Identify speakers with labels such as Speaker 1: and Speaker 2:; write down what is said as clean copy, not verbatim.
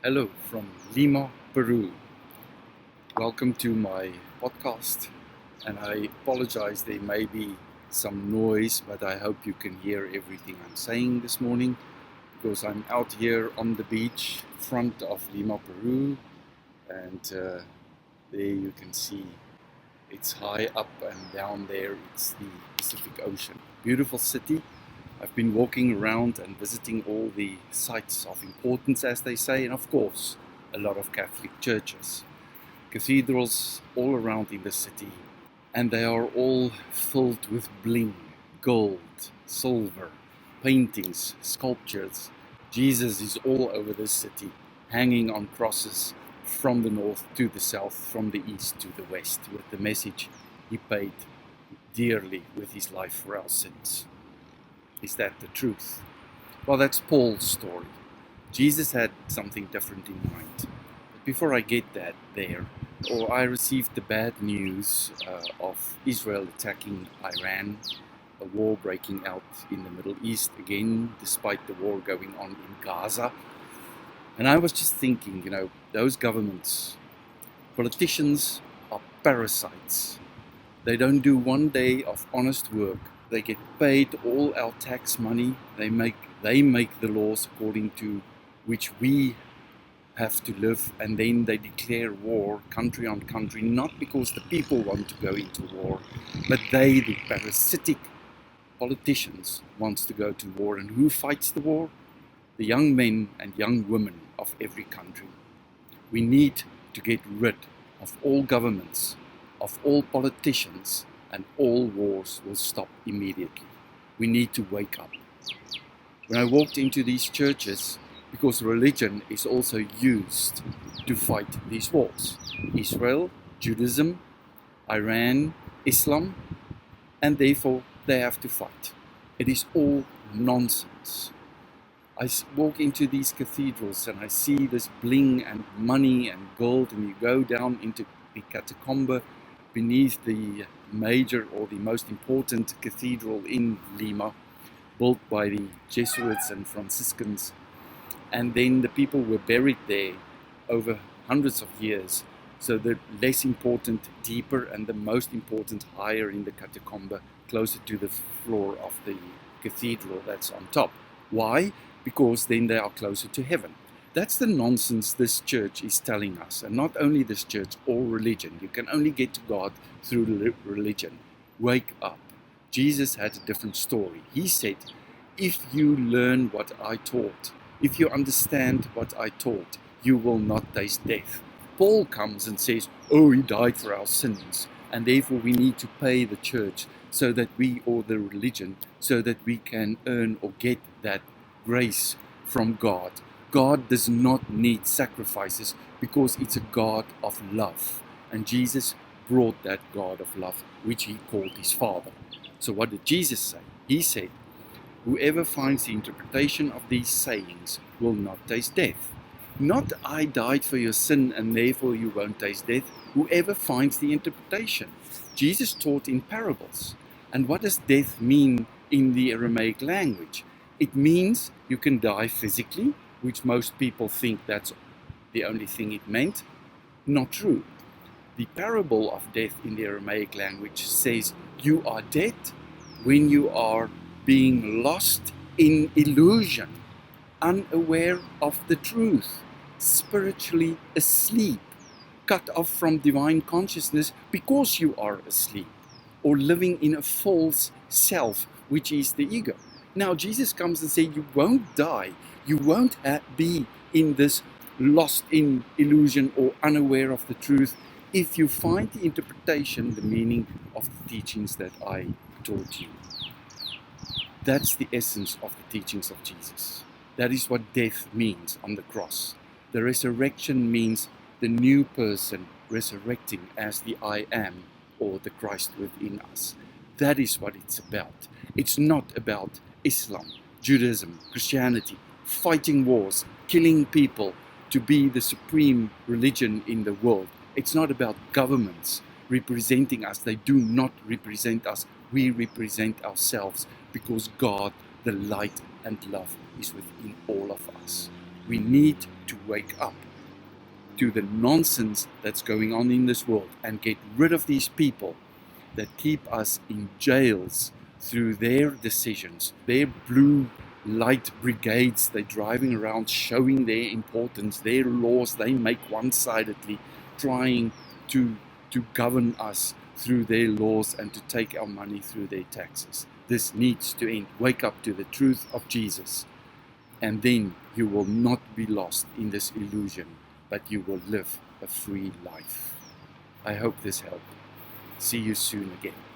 Speaker 1: Hello from Lima, Peru. Welcome to my podcast, and I apologize there may be some noise, but I hope you can hear everything I'm saying this morning because I'm out here on the beach front of Lima, Peru, and there you can see it's high up, and down there it's the Pacific Ocean. Beautiful city. I've been walking around and visiting all the sites of importance, as they say, and of course, a lot of Catholic churches, cathedrals all around in the city, and they are all filled with bling, gold, silver, paintings, sculptures. Jesus is all over this city, hanging on crosses from the north to the south, from the east to the west, with the message he paid dearly with his life for our sins. Is that the truth? Well, that's Paul's story. Jesus had something different in mind. But before I get I received the bad news of Israel attacking Iran, a war breaking out in the Middle East again, despite the war going on in Gaza. And I was just thinking, those governments, politicians are parasites. They don't do one day of honest work. They get paid all our tax money. They make the laws according to which we have to live, and then they declare war country on country, not because the people want to go into war, but they, the parasitic politicians, wants to go to war. And who fights the war? The young men and young women of every country. We need to get rid of all governments, of all politicians, and all wars will stop immediately. We need to wake up. When I walked into these churches, because religion is also used to fight these wars. Israel, Judaism, Iran, Islam, and therefore they have to fight. It is all nonsense. I walk into these cathedrals and I see this bling and money and gold, and you go down into the catacomb beneath the major or the most important cathedral in Lima, built by the Jesuits and Franciscans, and then the people were buried there over hundreds of years. So the less important deeper, and the most important higher in the catacomb, closer to the floor of the cathedral that's on top. Why? Because then they are closer to heaven. That's the nonsense this church is telling us. And not only this church, all religion. You can only get to God through religion. Wake up. Jesus had a different story. He said, if you learn what I taught, if you understand what I taught, you will not taste death. Paul comes and says, he died for our sins, and therefore we need to pay the church so that or the religion, so that we can earn or get that grace from God. God does not need sacrifices because it's a God of love. And Jesus brought that God of love, which he called his Father. So what did Jesus say? He said, whoever finds the interpretation of these sayings will not taste death. Not I died for your sin and therefore you won't taste death. Whoever finds the interpretation. Jesus taught in parables. And what does death mean in the Aramaic language? It means you can die physically, which most people think that's the only thing it meant. Not true. The parable of death in the Aramaic language says you are dead when you are being lost in illusion, unaware of the truth, spiritually asleep, cut off from divine consciousness because you are asleep, or living in a false self, which is the ego. Now Jesus comes and says you won't die, you won't be in this lost in illusion or unaware of the truth if you find the interpretation, the meaning of the teachings that I taught you. That's the essence of the teachings of Jesus. That is what death means on the cross. The resurrection means the new person resurrecting as the I am, or the Christ within us. That is what it's about. It's not about Islam, Judaism, Christianity, fighting wars, killing people to be the supreme religion in the world. It's not about governments representing us. They do not represent us. We represent ourselves because God, the light and love, is within all of us. We need to wake up to the nonsense that's going on in this world and get rid of these people that keep us in jails through their decisions, their blue light brigades. They're driving around showing their importance, their laws they make one-sidedly, trying to govern us through their laws and to take our money through their taxes. This needs to end. Wake up to the truth of Jesus, and then you will not be lost in this illusion, but you will live a free life. I hope this helped. See you soon again.